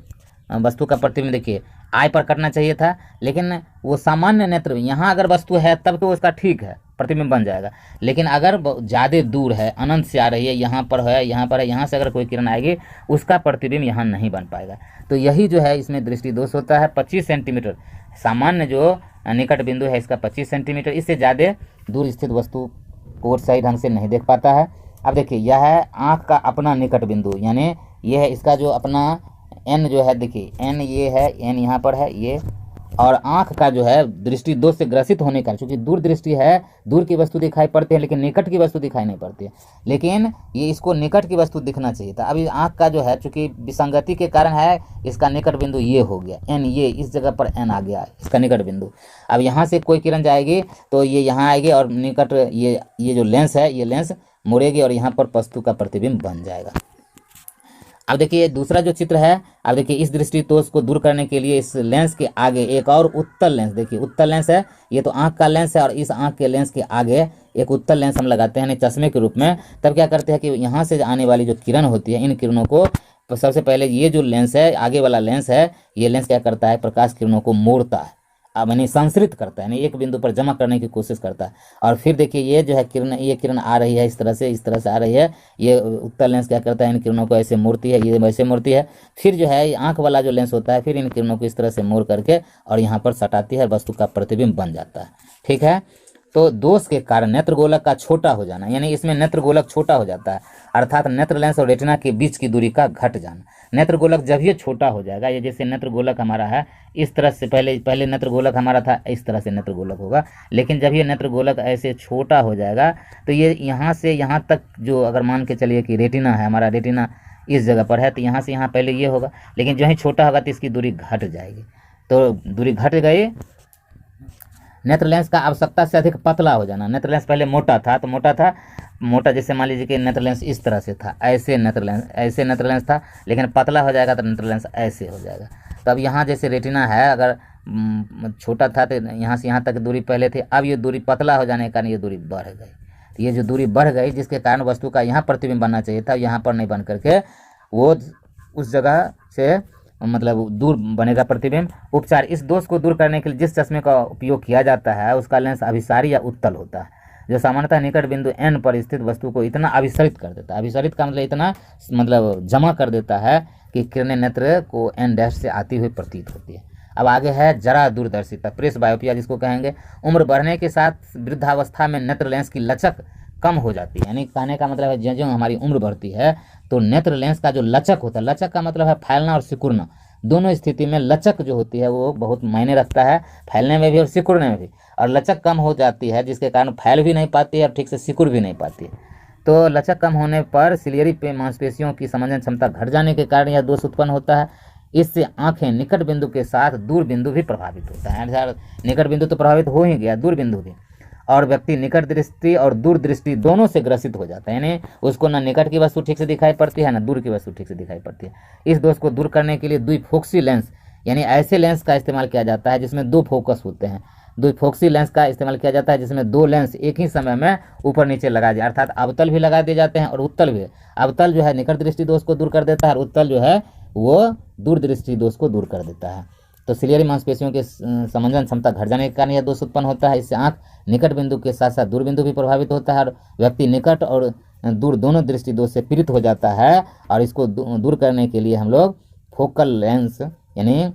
वस्तु का प्रतिबिंब देखिए आई पर कटना चाहिए था, लेकिन वो सामान्य नेत्र यहाँ अगर वस्तु है तब तो उसका ठीक है प्रतिबिंब बन जाएगा, लेकिन अगर ज़्यादा दूर है अनंत से आ रही है, यहाँ पर है यहाँ पर है, यहाँ से अगर कोई किरण आएगी उसका प्रतिबिंब यहाँ नहीं बन पाएगा। तो यही जो है इसमें दृष्टि दोष होता है। 25 सेंटीमीटर सामान्य जो निकट बिंदु है इसका 25 सेंटीमीटर, इससे ज़्यादा दूर स्थित वस्तु को सही ढंग से नहीं देख पाता है। अब देखिए यह है आँख का अपना निकट बिंदु, यानी यह है इसका जो अपना एन जो है, देखिए एन ये है, एन यहाँ पर है ये, और आँख का जो है दृष्टि दोष से ग्रसित होने का, क्योंकि दूर दृष्टि है दूर की वस्तु दिखाई पड़ती है लेकिन निकट की वस्तु दिखाई नहीं पड़ती है, लेकिन ये इसको निकट की वस्तु दिखना चाहिए था। अभी आँख का जो है चूंकि विसंगति के कारण है इसका निकट बिंदु ये हो गया एन, ये इस जगह पर एन आ गया इसका निकट बिंदु। अब यहाँ से कोई किरण जाएगी तो ये यहाँ आएगी और निकट ये जो लेंस है ये लेंस मुड़ेगी और यहाँ पर वस्तु का प्रतिबिंब बन जाएगा। अब देखिए दूसरा जो चित्र है, अब देखिए इस दृष्टि दोष को दूर करने के लिए इस लेंस के आगे एक और उत्तल लेंस, देखिए उत्तल लेंस है, ये तो आंख का लेंस है और इस आंख के लेंस के आगे एक उत्तल लेंस हम लगाते हैं चश्मे के रूप में। तब क्या करते हैं कि यहाँ से आने वाली जो किरण होती है इन किरणों को सबसे पहले ये जो लेंस है आगे वाला लेंस है, ये लेंस क्या करता है प्रकाश किरणों को मोड़ता है, अब यानी संसरित करता है, यानी एक बिंदु पर जमा करने की कोशिश करता है। और फिर देखिए ये जो है किरण, ये किरण आ रही है इस तरह से आ रही है, ये उत्तल लेंस क्या करता है इन किरणों को ऐसे मोड़ती है, ये वैसे मोड़ती है। फिर जो है आंख वाला जो लेंस होता है फिर इन किरणों को इस तरह से मोड़ करके और यहाँ पर सटाती है, वस्तु का प्रतिबिंब बन जाता है। ठीक है, तो दोष के कारण नेत्र गोलक का छोटा हो जाना, यानी इसमें नेत्र गोलक छोटा हो जाता है, अर्थात नेत्र लेंस और रेटिना के बीच की दूरी का घट जाना। नेत्र गोलक जब ये छोटा हो जाएगा, ये जैसे नेत्र गोलक हमारा है इस तरह से, पहले नेत्र गोलक हमारा था इस तरह से नेत्र गोलक होगा, लेकिन जब ये नेत्र गोलक ऐसे छोटा हो जाएगा तो ये यहाँ से यहाँ तक जो अगर मान के चलिए कि रेटिना है हमारा, रेटिना इस जगह पर है तो यहाँ से यहाँ पहले ये होगा, लेकिन जो ही छोटा होगा तो इसकी दूरी घट जाएगी। तो दूरी घट गई। नेत्र लेंस का आवश्यकता से अधिक पतला हो जाना, नेत्र लेंस पहले मोटा था तो मोटा जैसे मान लीजिए कि नेत्र लेंस इस तरह से था, ऐसे नेत्र लेंस था, लेकिन पतला हो जाएगा तो नेत्र लेंस ऐसे हो जाएगा। तो अब यहाँ जैसे रेटिना है अगर छोटा था तो यहाँ से यहाँ तक दूरी पहले थी, अब ये दूरी पतला हो जाने के कारण ये दूरी बढ़ गई। तो ये जो दूरी बढ़ गई जिसके कारण वस्तु का यहाँ प्रतिबिंब बनना चाहिए था, यहाँ पर नहीं बन करके वो उस जगह से मतलब दूर बनेगा प्रतिबिंब। उपचार, इस दोष को दूर करने के लिए जिस चश्मे का उपयोग किया जाता है उसका लेंस अभिसारी या उत्तल होता है, जो सामान्यतः निकट बिंदु एन पर स्थित वस्तु को इतना अभिसरित कर देता है। अभिसरित का मतलब इतना मतलब जमा कर देता है कि किरणें नेत्र को एन डैश से आती हुई प्रतीत होती है। अब आगे है जरा दूरदर्शिता, प्रेस बायोपिया जिसको कहेंगे। उम्र बढ़ने के साथ वृद्धावस्था में नेत्र लेंस की लचक कम हो जाती है, यानी कहने का मतलब है ज्यों ज्यों हमारी उम्र बढ़ती है तो नेत्र लेंस का जो लचक होता है, लचक का मतलब है फैलना और सिकुड़ना, दोनों स्थिति में लचक जो होती है वो बहुत मायने रखता है, फैलने में भी और सिकुड़ने में भी। और लचक कम हो जाती है जिसके कारण फैल भी नहीं पाती है और ठीक से सिकुड़ भी नहीं पाती है। तो लचक कम होने पर सिलियरी पे मांसपेशियों की समंजन क्षमता घट जाने के कारण यह दोष उत्पन्न होता है। इससे आंखें निकट बिंदु के साथ दूर बिंदु भी प्रभावित होता है। निकट बिंदु तो प्रभावित हो ही गया, दूर बिंदु भी, और व्यक्ति निकट दृष्टि और दूर दृष्टि दोनों से ग्रसित हो जाता है, यानी उसको ना निकट की वस्तु ठीक से दिखाई पड़ती है ना दूर की वस्तु ठीक से दिखाई पड़ती है। इस दोष को दूर करने के लिए द्विफोक्सी लेंस, यानी ऐसे लेंस का इस्तेमाल किया जाता है जिसमें दो फोकस होते हैं। द्विफोक्सी लेंस का इस्तेमाल किया जाता है जिसमें दो लेंस एक ही समय में ऊपर नीचे लगा दिए, अर्थात अवतल भी लगा दिए जाते हैं और उत्तल भी। अवतल जो है निकट दृष्टि दोष को दूर कर देता है और उत्तल जो है वो दूर दृष्टि दोष को दूर कर देता है। तो सिलियरी मांसपेशियों के समंजन क्षमता घट जाने के कारण यह दोष उत्पन्न होता है। इससे आंख निकट बिंदु के साथ साथ दूर बिंदु भी प्रभावित होता है और व्यक्ति निकट और दूर दोनों दृष्टि दोष से पीड़ित हो जाता है। और इसको दूर करने के लिए हम लोग फोकल लेंस यानी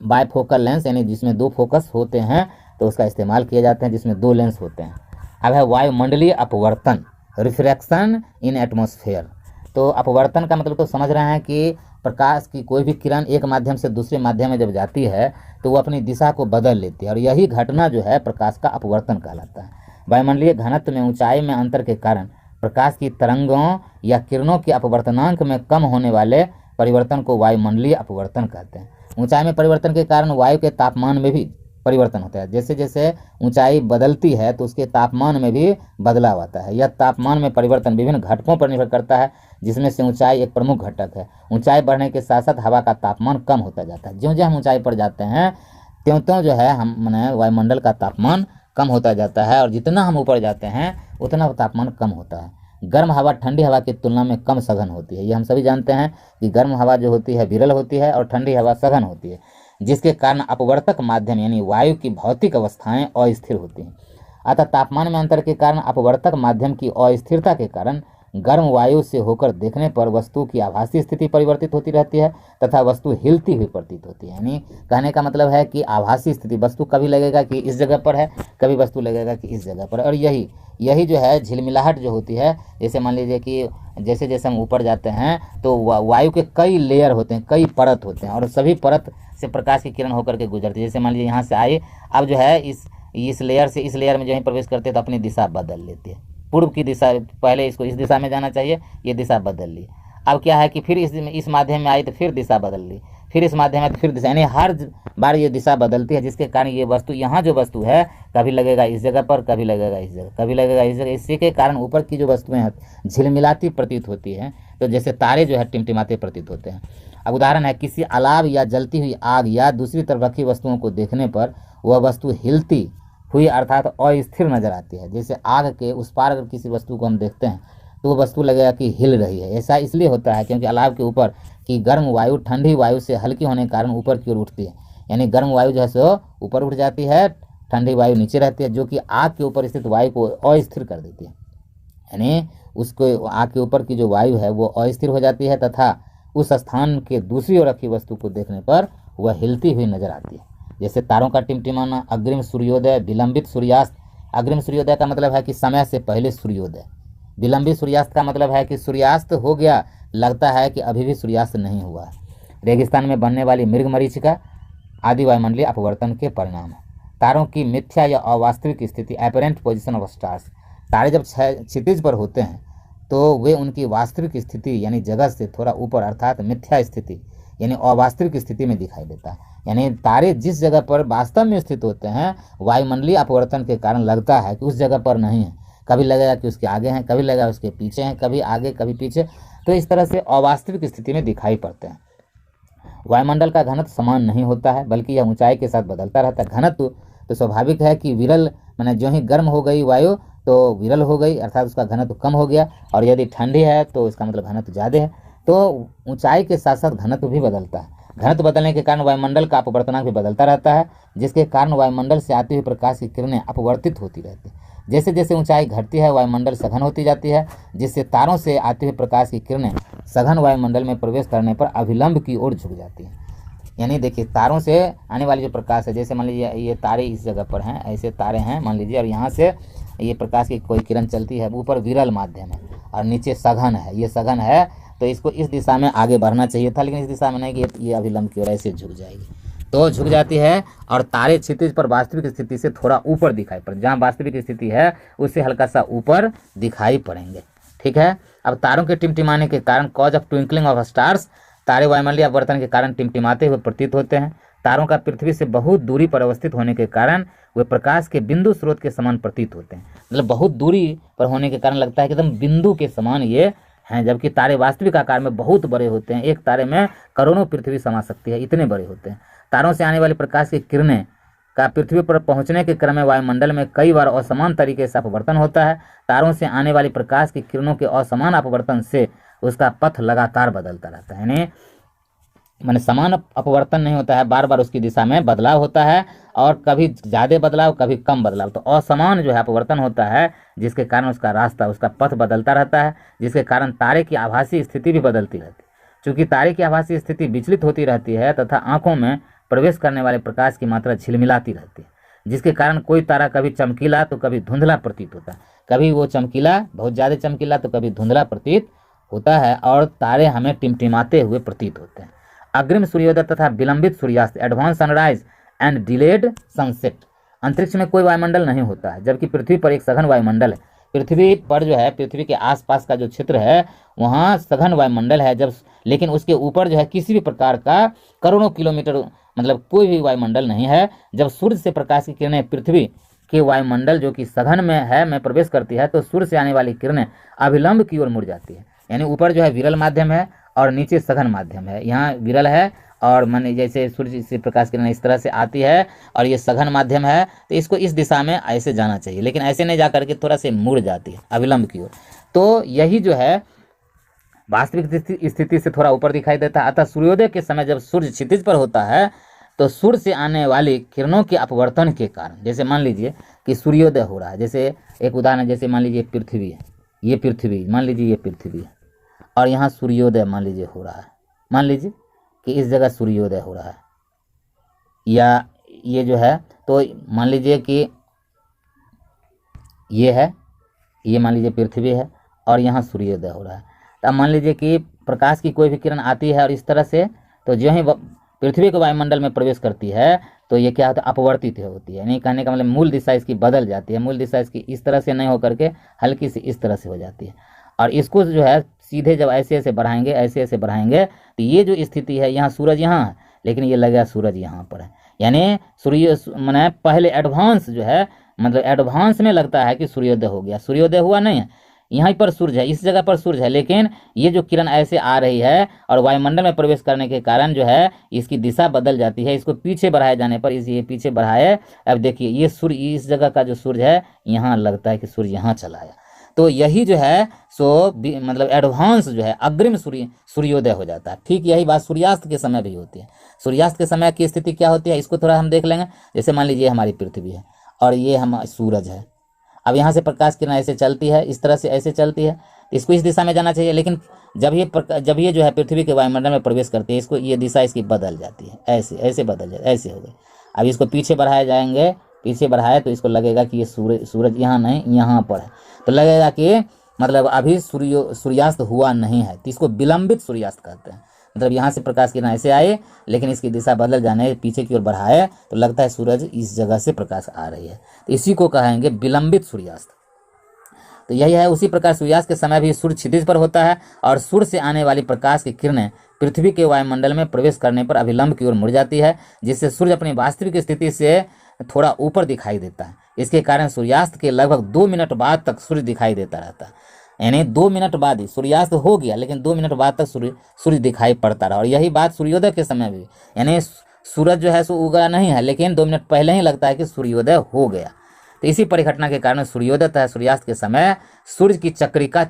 बायफोकल लेंस, यानी जिसमें दो फोकस होते हैं तो उसका इस्तेमाल किए जाते हैं जिसमें दो लेंस होते हैं। अब है वायुमंडलीय अपवर्तन, रिफ्रैक्शन इन एटमॉस्फेयर। तो अपवर्तन का मतलब तो समझ रहे हैं कि प्रकाश की कोई भी किरण एक माध्यम से दूसरे माध्यम में जब जाती है तो वो अपनी दिशा को बदल लेती है और यही घटना जो है प्रकाश का अपवर्तन कहलाता है। वायुमंडलीय घनत्व में ऊंचाई में अंतर के कारण प्रकाश की तरंगों या किरणों के अपवर्तनांक में कम होने वाले परिवर्तन को वायुमंडलीय अपवर्तन कहते हैं। ऊंचाई में परिवर्तन के कारण वायु के तापमान में भी परिवर्तन होता है। जैसे जैसे ऊंचाई बदलती है तो उसके तापमान में भी बदलाव आता है। यह तापमान में परिवर्तन विभिन्न घटकों पर निर्भर करता है, जिसमें से ऊंचाई एक प्रमुख घटक है। ऊंचाई बढ़ने के साथ साथ हवा का तापमान कम होता जाता है। ज्यों ज्यों हम ऊंचाई पर जाते हैं त्यों त्यों जो है हम माने वायुमंडल का तापमान कम होता जाता है, और जितना हम ऊपर जाते हैं उतना तापमान कम होता है। गर्म हवा ठंडी हवा की तुलना में कम सघन होती है। ये हम सभी जानते हैं कि गर्म हवा जो होती है विरल होती है और ठंडी हवा सघन होती है, जिसके कारण अपवर्तक माध्यम यानी वायु की भौतिक अवस्थाएं अस्थिर होती हैं। अतः तापमान में अंतर के कारण अपवर्तक माध्यम की अस्थिरता के कारण गर्म वायु से होकर देखने पर वस्तु की आभासी स्थिति परिवर्तित होती रहती है तथा वस्तु हिलती हुई प्रतीत होती है। यानी कहने का मतलब है कि आभासी स्थिति, वस्तु कभी लगेगा कि इस जगह पर है, कभी वस्तु लगेगा कि इस जगह पर। और यही जो है झिलमिलाहट जो होती है, जैसे मान लीजिए कि जैसे जैसे हम ऊपर जाते हैं तो वायु के कई लेयर होते हैं, कई परत होते हैं, और सभी परत से प्रकाश की किरण होकर के गुजरती है। जैसे मान लीजिए यहाँ से आई, अब जो है इस लेयर से इस लेयर में जो है प्रवेश करते हैं तो अपनी दिशा बदल लेती है। पूर्व की दिशा, पहले इसको इस दिशा में जाना चाहिए, ये दिशा बदल ली। अब क्या है कि फिर इस माध्यम में आई तो फिर दिशा बदल ली, फिर इस माध्यम में तो फिर दिशा, यानी हर बार ये दिशा बदलती है, जिसके कारण ये वस्तु, यहाँ जो वस्तु है कभी लगेगा इस जगह पर, कभी लगेगा इस जगह, कभी लगेगा इस जगह। इसी के कारण ऊपर की जो वस्तुएं हैं झिलमिलाती प्रतीत होती हैं, तो जैसे तारे जो है टिमटिमाते प्रतीत होते हैं। अब उदाहरण है, किसी अलाव या जलती हुई आग या दूसरी तरफ रखी वस्तुओं को देखने पर वह वस्तु हिलती हुई अर्थात अस्थिर नजर आती है। जैसे आग के उस पार अगर किसी वस्तु को हम देखते हैं तो वो वस्तु लगेगा कि हिल रही है। ऐसा इसलिए होता है क्योंकि अलाव के ऊपर की गर्म वायु ठंडी वायु से हल्की होने के कारण ऊपर की ओर उठती है, यानी गर्म वायु जो है सो ऊपर उठ जाती है, ठंडी वायु नीचे रहती है, जो कि आग के ऊपर स्थित वायु को अस्थिर कर देती है। यानी उसको आग के ऊपर की जो वायु है वो अस्थिर हो जाती है तथा उस स्थान के दूसरी ओर रखी वस्तु को देखने पर वह हिलती हुई नजर आती है। जैसे तारों का टिमटिमाना, अग्रिम सूर्योदय, विलंबित सूर्यास्त। अग्रिम सूर्योदय का मतलब है कि समय से पहले सूर्योदय। विलंबित सूर्यास्त का मतलब है कि सूर्यास्त हो गया, लगता है कि अभी भी सूर्यास्त नहीं हुआ है। रेगिस्तान में बनने वाली मृगमरीचिका आदि वायुमंडलीय अपवर्तन के परिणाम है। तारों की मिथ्या या अवास्तविक स्थिति, एपरेंट पोजिशन ऑफ स्टार्स। तारे जब क्षितिज पर होते हैं तो वे उनकी वास्तविक स्थिति यानी जगह से थोड़ा ऊपर अर्थात मिथ्या स्थिति यानी अवास्तविक स्थिति में दिखाई देता है। यानी तारे जिस जगह पर वास्तव में स्थित होते हैं वायुमंडलीय अपवर्तन के कारण लगता है कि उस जगह पर नहीं है, कभी लगेगा कि उसके आगे हैं, कभी लगेगा उसके पीछे हैं, कभी आगे कभी पीछे, तो इस तरह से अवास्तविक स्थिति में दिखाई पड़ते हैं। वायुमंडल का घनत्व समान नहीं होता है, बल्कि यह ऊंचाई के साथ बदलता रहता है। घनत्व तो स्वाभाविक है कि विरल माने जो ही गर्म हो गई वायु तो विरल हो गई अर्थात उसका घनत्व कम हो गया, और यदि ठंडी है तो इसका मतलब घनत्व ज़्यादा है। तो ऊंचाई के साथ साथ घनत्व भी बदलता है। घनत्व बदलने के कारण वायुमंडल का अपवर्तनांक भी बदलता रहता है, जिसके कारण वायुमंडल से आती हुई प्रकाश की किरणें अपवर्तित होती रहती है। जैसे जैसे ऊंचाई घटती है वायुमंडल सघन होती जाती है, जिससे तारों से आती हुई प्रकाश की किरणें सघन वायुमंडल में प्रवेश करने पर अभिलंब की ओर झुक जाती है। यानी देखिए तारों से आने वाली जो प्रकाश है, जैसे मान लीजिए ये तारे इस जगह पर हैं, ऐसे तारे हैं मान लीजिए, और यहाँ से ये प्रकाश की कोई किरण चलती है, ऊपर विरल माध्यम है और नीचे सघन है, ये सघन है तो इसको इस दिशा में आगे बढ़ना चाहिए था, लेकिन इस दिशा में नहीं कि ये अभिलंब की ओर ऐसे झुक जाएगी, तो झुक जाती है। और तारे क्षितिज पर वास्तविक स्थिति से थोड़ा ऊपर दिखाई पड़े, जहाँ वास्तविक स्थिति है उससे हल्का सा ऊपर दिखाई पड़ेंगे। ठीक है। अब तारों के टिमटिमाने के कारण, cause of twinkling of stars, तारे वायुमंडलीय अपवर्तन के कारण टिमटिमाते हुए प्रतीत होते हैं। तारों का पृथ्वी से बहुत दूरी पर अवस्थित होने के कारण वे प्रकाश के बिंदु स्रोत के समान प्रतीत होते हैं। मतलब बहुत दूरी पर होने के कारण लगता है कि एकदम बिंदु के समान ये हैं, जबकि तारे वास्तविक आकार में बहुत बड़े होते हैं। एक तारे में करोड़ों पृथ्वी समा सकती है, इतने बड़े होते हैं। तारों से आने वाली प्रकाश की किरणें का पृथ्वी पर पहुंचने के क्रम में वायुमंडल में कई बार असमान तरीके से अपवर्तन होता है। तारों से आने वाली प्रकाश की किरणों के असमान अपवर्तन से उसका पथ लगातार बदलता रहता है, यानी माने समान अपवर्तन नहीं होता है, बार बार उसकी दिशा में बदलाव होता है, और कभी ज़्यादा बदलाव कभी कम बदलाव। तो असमान जो है अपवर्तन होता है, जिसके कारण उसका रास्ता, उसका पथ बदलता रहता है, जिसके कारण तारे की आभासी स्थिति भी बदलती रहती है। चूँकि तारे की आभासी स्थिति विचलित होती रहती है तथा आंखों में प्रवेश करने वाले प्रकाश की मात्रा झिलमिलाती रहती है, जिसके कारण कोई तारा कभी चमकीला तो कभी धुंधला प्रतीत होता है। कभी वो चमकीला, बहुत ज़्यादा चमकीला, तो कभी धुंधला प्रतीत होता है, और तारे हमें टिमटिमाते हुए प्रतीत होते हैं। अग्रिम सूर्योदय तथा विलंबित सूर्यास्त, advance sunrise and delayed sunset. अंतरिक्ष में कोई वायुमंडल नहीं होता है, जबकि पृथ्वी पर एक सघन वायुमंडल है। पृथ्वी पर जो है, पृथ्वी के आसपास का जो क्षेत्र है वहाँ सघन वायुमंडल है, जब लेकिन उसके ऊपर जो है किसी भी प्रकार का करोड़ों किलोमीटर मतलब कोई भी वायुमंडल नहीं है। जब सूर्य से प्रकाश की किरणें पृथ्वी के वायुमंडल जो कि सघन में है में प्रवेश करती है, तो सूर्य से आने वाली किरणें अभिलंब की ओर मुड़ जाती है। यानी ऊपर जो है विरल माध्यम है और नीचे सघन माध्यम है। यहाँ विरल है और मान जैसे सूर्य से प्रकाश किरण इस तरह से आती है और ये सघन माध्यम है, तो इसको इस दिशा में ऐसे जाना चाहिए, लेकिन ऐसे नहीं जा करके थोड़ा से मुड़ जाती है अविलंब की ओर। तो यही जो है वास्तविक स्थिति से थोड़ा ऊपर दिखाई देता है। अतः सूर्योदय के समय जब सूर्य क्षितिज पर होता है तो सूर्य से आने वाली किरणों के अपवर्तन के कारण, जैसे मान लीजिए कि सूर्योदय हो रहा है, जैसे एक उदाहरण, जैसे मान लीजिए पृथ्वी है, ये पृथ्वी मान लीजिए ये पृथ्वी है और यहाँ सूर्योदय मान लीजिए हो रहा है। मान लीजिए कि इस जगह सूर्योदय हो रहा है या ये जो है, तो मान लीजिए कि ये है, ये मान लीजिए पृथ्वी है और यहाँ सूर्योदय हो रहा है। अब मान लीजिए कि प्रकाश की कोई भी किरण आती है और इस तरह से, तो जो ही पृथ्वी के वायुमंडल में प्रवेश करती है तो ये क्या होता है, अपवर्तित होती है। यानी कहने का मतलब मूल दिशा इसकी बदल जाती है। मूल दिशा इसकी इस तरह से नहीं होकर के हल्की सी इस तरह से हो जाती है, और इसको जो है सीधे जब ऐसे ऐसे बढ़ाएंगे, ऐसे ऐसे बढ़ाएंगे, तो ये जो स्थिति है, यहाँ सूरज यहाँ है लेकिन ये लगा सूरज यहाँ पर है। यानी सूर्य मैंने पहले एडवांस जो है, मतलब एडवांस में लगता है कि सूर्योदय हो गया, सूर्योदय हुआ नहीं है, यहाँ पर सूर्य है, इस जगह पर सूर्य है, लेकिन ये जो किरण ऐसे आ रही है और वायुमंडल में प्रवेश करने के कारण जो है इसकी दिशा बदल जाती है। इसको पीछे बढ़ाए जाने पर ये पीछे बढ़ाए, अब देखिए ये सूर्य, इस जगह का जो सूर्य है यहाँ लगता है कि सूर्य यहाँ चला आया। तो यही जो है सो मतलब एडवांस जो है अग्रिम सूर्योदय हो जाता है। ठीक यही बात सूर्यास्त के समय भी होती है। सूर्यास्त के समय की स्थिति क्या होती है, इसको थोड़ा हम देख लेंगे। जैसे मान लीजिए हमारी पृथ्वी है और ये हम सूरज है। अब यहाँ से प्रकाश किरण ऐसे चलती है, इस तरह से ऐसे चलती है, इसको इस दिशा में जाना चाहिए, लेकिन जब ये जो है पृथ्वी के वायुमंडल में प्रवेश करती है, इसको ये दिशा इसकी बदल जाती है, ऐसे ऐसे बदल जाती है, ऐसे हो गई। अब इसको पीछे बढ़ाए जाएंगे, पीछे बढ़ाए तो इसको लगेगा कि ये सूरज यहाँ नहीं यहाँ पर है, तो लगेगा कि मतलब अभी सूर्यास्त हुआ नहीं है, तो इसको विलंबित सूर्यास्त कहते हैं। मतलब यहाँ से प्रकाश किरण ऐसे आए लेकिन इसकी दिशा बदल जाने, पीछे की ओर बढ़ाए तो लगता है सूरज इस जगह से प्रकाश आ रही है, तो इसी को कहेंगे विलंबित सूर्यास्त। तो यही है। उसी प्रकार सूर्यास्त के समय भी सूर्य क्षितिज पर होता है और सूर्य से आने वाली प्रकाश की किरणें पृथ्वी के वायुमंडल में प्रवेश करने पर अभिलंब की ओर मुड़ जाती है, जिससे सूर्य अपनी वास्तविक स्थिति से थोड़ा ऊपर दिखाई देता है। इसके कारण सूर्यास्त के लगभग 2 मिनट बाद तक सूर्य दिखाई देता रहता है। यानी 2 मिनट बाद ही सूर्यास्त हो गया, लेकिन 2 मिनट बाद तक सूर्य दिखाई पड़ता रहा। और यही बात सूर्योदय के समय भी, यानी सूरज जो है सो उगा नहीं है, लेकिन 2 मिनट पहले ही लगता है कि सूर्योदय हो गया। तो इसी परिघटना के कारण सूर्योदय तथा सूर्यास्त के समय सूर्य की चक्रिका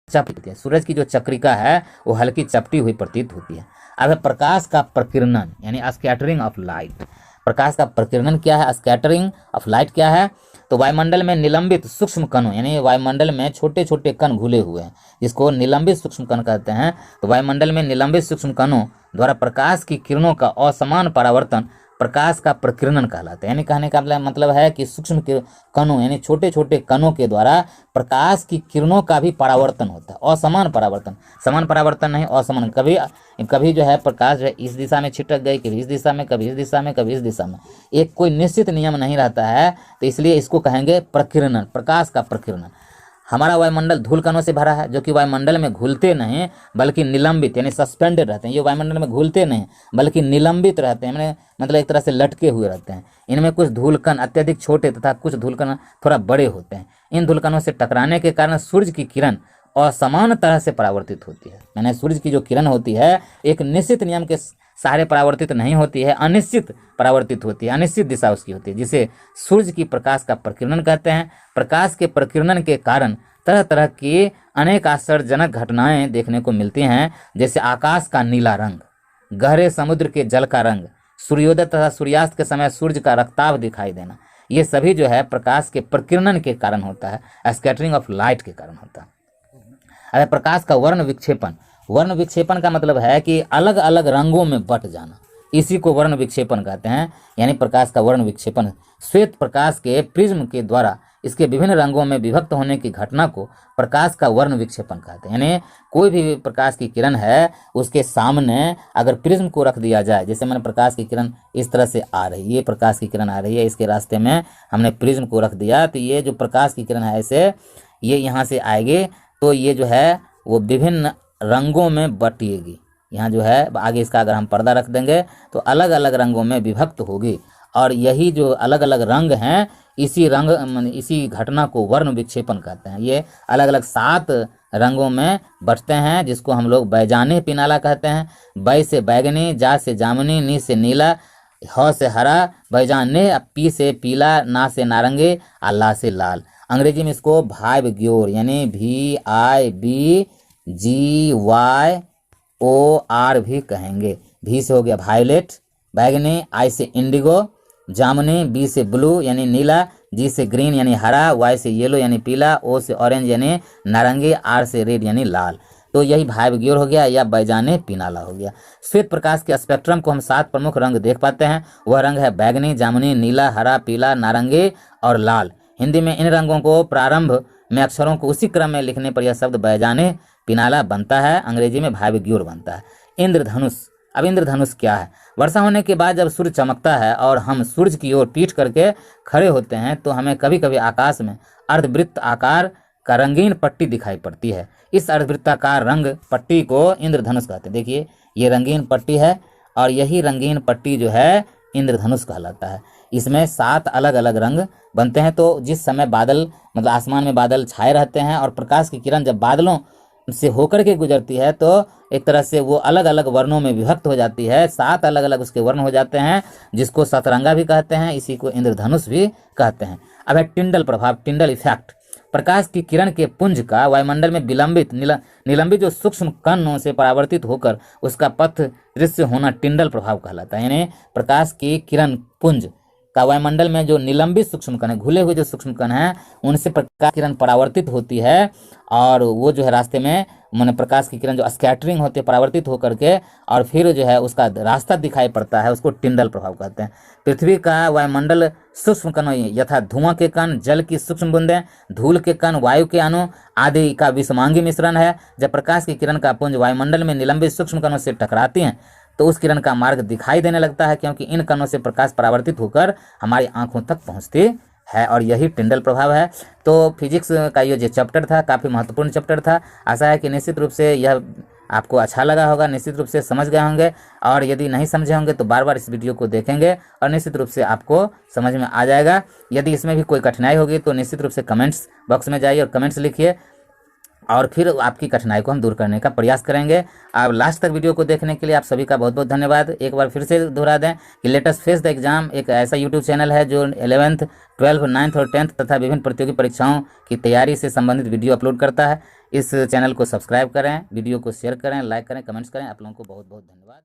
चपटी है। सूरज की जो चक्रिका है वो हल्की चपटी हुई प्रतीत होती है। अब प्रकाश का प्रकीर्णन यानी स्कैटरिंग ऑफ लाइट। प्रकाश का प्रकीर्णन क्या है, स्कैटरिंग ऑफ लाइट क्या है? तो वायुमंडल में निलंबित सूक्ष्म कणों, यानी वायुमंडल में छोटे छोटे कण घुले हुए हैं, जिसको निलंबित सूक्ष्म कण कहते हैं। तो वायुमंडल में निलंबित सूक्ष्म कणों द्वारा प्रकाश की किरणों का असमान परावर्तन प्रकाश का प्रकीर्णन कहलाता है। यानी कहने का मतलब है कि सूक्ष्म कणों यानी छोटे छोटे कणों के द्वारा प्रकाश की किरणों का भी परावर्तन होता है। असमान परावर्तन, समान परावर्तन नहीं, असमान। कभी जो है प्रकाश जो है इस दिशा में छिटक गई, कभी इस दिशा में, कभी इस दिशा में, कभी इस दिशा में, एक कोई निश्चित नियम नहीं रहता है। तो इसलिए इसको कहेंगे प्रकीर्णन, प्रकाश का प्रकीर्णन। हमारा वायुमंडल धूल कणों से भरा है, जो कि वायुमंडल में घुलते नहीं बल्कि निलंबित यानी सस्पेंडेड रहते हैं। ये वायुमंडल में घुलते नहीं बल्कि निलंबित रहते हैं, मतलब एक तरह से लटके हुए रहते हैं। इनमें कुछ धूलकण अत्यधिक छोटे तथा कुछ धूलकण थोड़ा बड़े होते हैं। इन धूलकणों से टकराने के कारण सूर्य की किरण असमान तरह से परावर्तित होती है। यानी सूर्य की जो किरण होती है एक निश्चित नियम के सहारे परावर्तित नहीं होती है, अनिश्चित परावर्तित होती है, अनिश्चित दिशा उसकी होती है, जिसे सूर्य की प्रकाश का प्रकीर्णन कहते हैं। प्रकाश के प्रकीर्णन के कारण तरह तरह की अनेक आश्चर्यजनक घटनाएं देखने को मिलती हैं, जैसे आकाश का नीला रंग, गहरे समुद्र के जल का रंग, सूर्योदय तथा सूर्यास्त के समय सूर्य का रक्ताभ दिखाई देना। ये सभी जो है प्रकाश के प्रकीर्णन के कारण होता है, स्कैटरिंग ऑफ लाइट के कारण होता है। अरे प्रकाश का वर्ण विक्षेपण, वर्ण विक्षेपण का मतलब है कि अलग अलग रंगों में बट जाना, इसी को वर्ण विक्षेपण कहते हैं। यानी प्रकाश का वर्ण विक्षेपण श्वेत प्रकाश के प्रिज्म के द्वारा इसके विभिन्न रंगों में विभक्त होने की घटना को प्रकाश का वर्ण विक्षेपण कहते हैं। यानी कोई भी प्रकाश की किरण है उसके सामने अगर प्रिज्म को रख दिया जाए, जैसे मैंने प्रकाश की किरण इस तरह से आ रही है, ये प्रकाश की किरण आ रही है, इसके रास्ते में हमने प्रिज्म को रख दिया, तो ये जो प्रकाश की किरण है ऐसे ये यहाँ से आएगी तो ये जो है वो विभिन्न रंगों में बटेगी। यहाँ जो है आगे इसका अगर हम पर्दा रख देंगे तो अलग अलग रंगों में विभक्त होगी, और यही जो अलग अलग रंग हैं इसी घटना को वर्ण विक्षेपण कहते हैं। ये अलग अलग 7 रंगों में बटते हैं, जिसको हम लोग बैजाने पिनाला कहते हैं। बै से बैगनी, जा से जामुनी, नी से नीला, ह से हरा, बैजाने, पी से पीला, ना से नारंगी, और ला से लाल। अंग्रेजी में इसको भाइब्ग्योर यानी VIBGYOR भी कहेंगे। भी से हो गया वायलेट बैगनी, आई से इंडिगो जामुनी, बी से ब्लू यानी नीला, जी से ग्रीन यानी हरा, वाई से येलो यानी पीला, ओ से ऑरेंज यानी नारंगी, आर से रेड यानी लाल। तो यही भाइब्ग्योर हो गया या बैजाने पिनाला हो गया। श्वेत प्रकाश के स्पेक्ट्रम को हम 7 प्रमुख रंग देख पाते हैं। वह रंग है बैगनी, जामुनी, नीला, हरा, पीला, नारंगी और लाल। हिंदी में इन रंगों को प्रारंभ में अक्षरों को उसी क्रम में लिखने पर यह शब्द बैजाने पिनाला बनता है। अंग्रेजी में भाइब्ग्योर बनता है। इंद्रधनुष। अब इंद्रधनुष क्या है? वर्षा होने के बाद जब सूर्य चमकता है और हम सूर्य की ओर पीठ करके खड़े होते हैं तो हमें कभी कभी आकाश में अर्धवृत्त आकार का रंगीन पट्टी दिखाई पड़ती है। इस अर्धवृत्ताकार रंग पट्टी को इंद्रधनुष कहते हैं। देखिए ये रंगीन पट्टी है और यही रंगीन पट्टी जो है इंद्रधनुष कहलाता है। इसमें 7 अलग अलग रंग बनते हैं। तो जिस समय बादल मतलब आसमान में बादल छाए रहते हैं और प्रकाश की किरण जब बादलों से होकर के गुजरती है तो एक तरह से वो अलग अलग वर्णों में विभक्त हो जाती है। 7 अलग अलग उसके वर्ण हो जाते हैं, जिसको सतरंगा भी कहते हैं, इसी को इंद्रधनुष भी कहते हैं। अब है टिंडल प्रभाव, टिंडल इफेक्ट। प्रकाश की किरण के पुंज का वायुमंडल में निलंबित जो सूक्ष्म कणों से परावर्तित होकर उसका पथ दृश्य होना टिंडल प्रभाव कहलाता है। यानी प्रकाश की किरण पुंज का वायुमंडल में जो निलंबित सूक्ष्म कण है, घुले हुए जो सूक्ष्म कण हैं, उनसे प्रकाश किरण परावर्तित होती है और वो जो है रास्ते में माने प्रकाश की किरण जो स्कैटरिंग होती है परावर्तित होकर के और फिर जो है उसका रास्ता दिखाई पड़ता है, उसको टिंडल प्रभाव कहते हैं। पृथ्वी का वायुमंडल सूक्ष्म कणों यथा धुआं के कण, जल की सूक्ष्म बूंदें, धूल के कण, वायु के अणु आदि का विषमांगी मिश्रण है। जब प्रकाश की किरण का पुंज वायुमंडल में निलंबित सूक्ष्म कणों से टकराती हैं तो उस किरण का मार्ग दिखाई देने लगता है, क्योंकि इन कणों से प्रकाश परावर्तित होकर हमारी आंखों तक पहुंचती है और यही टिंडल प्रभाव है। तो फिजिक्स का ये जो चैप्टर था काफ़ी महत्वपूर्ण चैप्टर था। आशा है कि निश्चित रूप से यह आपको अच्छा लगा होगा, निश्चित रूप से समझ गए होंगे, और यदि नहीं समझे होंगे तो बार बार इस वीडियो को देखेंगे और निश्चित रूप से आपको समझ में आ जाएगा। यदि इसमें भी कोई कठिनाई होगी तो निश्चित रूप से कमेंट्स बॉक्स में जाइए और कमेंट्स लिखिए और फिर आपकी कठिनाई को हम दूर करने का प्रयास करेंगे। आप लास्ट तक वीडियो को देखने के लिए आप सभी का बहुत बहुत धन्यवाद। एक बार फिर से दोहरा दें कि लेटेस्ट फेस द एग्जाम एक ऐसा यूट्यूब चैनल है जो 11th, 12th, 9th और 10th तथा विभिन्न प्रतियोगी परीक्षाओं की तैयारी से संबंधित वीडियो अपलोड करता है। इस चैनल को सब्सक्राइब करें, वीडियो को शेयर करें, लाइक करें, कमेंट्स करें। आप लोगों को बहुत बहुत धन्यवाद।